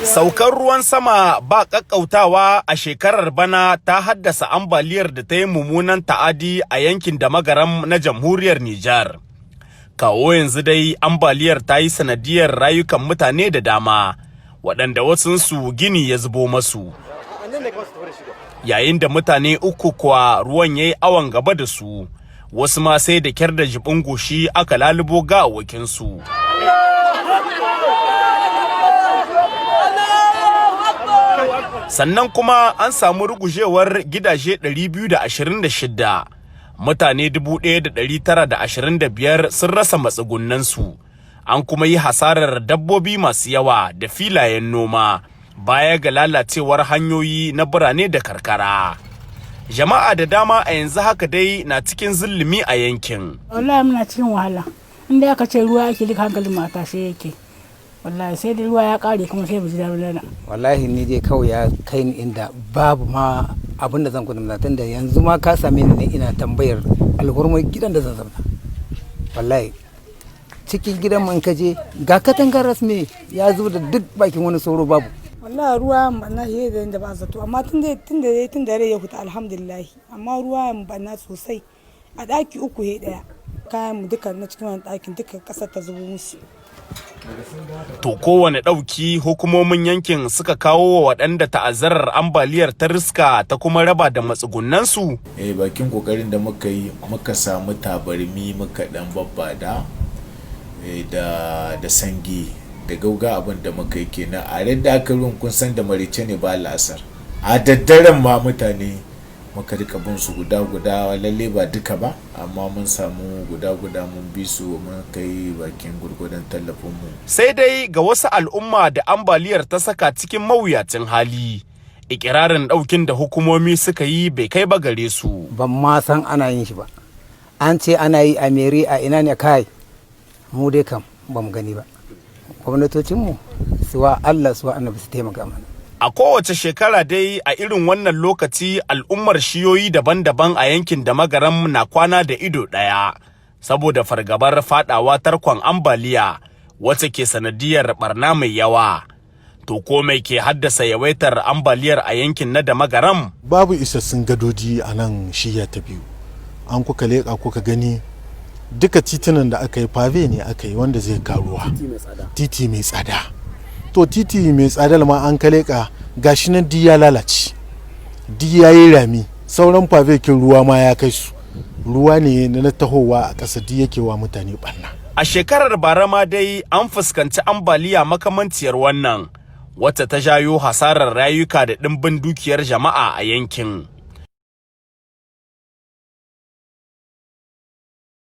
Saukar ruwan sama ba ƙaƙƙautawa a shekarar bana ta haddasa ambaliyar da ta yi mummunan ta'adi a yankin da magaram na jamhuriyar Nijar. Kawo yanzu dai ambaliyar ta yi sanadiyar rayukan mutane da dama, waɗanda wasunsu gini ya zubo masu. Yayin da mutane uku kuwa ruwan ya yi awon gaba da su, wasu ma sai da kyar da jibin goshi aka lalubo gawawakinsu. Sannan kuma an samu rugujewar gidaje 226, mutane 1,925 sun rasa matsugunansu, an kuma yi hasarar dabbobi masu yawa da filayen noma, baya ga lalacewar hanyoyi na birane da karkara. Jama'a da dama a yanzu haka dai na cikin zulumi a yankin. Wallahi muna cikin wahala, inda aka ce ruwa ake lika hankalin mata sai yake. Wallahi sai da ruwa ya kare kuma sai buji da wallahi ni dai kawai ya kai ni inda babu ma abin da zan kudin tun da yanzu ma ka same ni ne ina tambayar alhurmar gidan da zan zauna. Wallahi cikin gidan man kaje ga katangar rasmi ya zo da duk bakin wani sauro babu. Wallahi ruwa banna shi da inda ba zato, amma tun da ya huta alhamdulillah, amma ruwa banna sosai a daki uku he daya, kayan mu duka na cikin wannan dakin duka kasar ta zubo musu. To kowane ɗauki hukumomin yankin suka kawo wa waɗanda ta'azzarar ambaliyar ta riska ta kuma raba da matsugunansu? Bakin kokarin da muka yi muka samu tabarmi muka dan babbada da sangi da gauga abin da muka yi kenan a da aka ruwan kun san da marice ne ba la'asar a daddaren ma mutane muka rika bin su guda lalle ba duka ba, amma mun samu guda mun bi su mun kai bakin gurgudan tallafin mu. Sai dai ga wasu al'umma da ambaliyar ta saka cikin mawuyacin hali, ikirarin daukin da hukumomi suka yi bai kai ba gare su. Ban ma san ana yin shi ba, an ce ana yi a meri a ina ne kai, mu dai kam ba mu gani ba. Gwamnatocin mu suwa Allah suwa annabi su taimaka mana. A kowace shekara dai a irin wannan lokaci al'ummar shiyoyi daban-daban a yankin da magaram na kwana da ido ɗaya saboda fargabar fadawa tarkon ambaliya wacce ke sanadiyar barna mai yawa. To ko mai ke haddasa yawaitar ambaliyar a yankin na da magaram? Babu isassun gadoji a nan shiya ta biyu. An kuka leƙa kuka gani duka titunan da aka yi pave ne aka yi wanda zai karuwa. Titi mai tsada. To titi mai tsadar ma an kaleka gashi nan di ya lalace, di ya yi rami, sauran favekin ruwa ma ya kai su, ruwa ne na tahowa a ƙasa di yake wa mutane ɓanna. A shekarar bara ma dai an fuskanci ambaliya makamanciyar wannan, wacce ta jayo hasarar rayuka da ɗimbin dukiyar jama'a a yankin.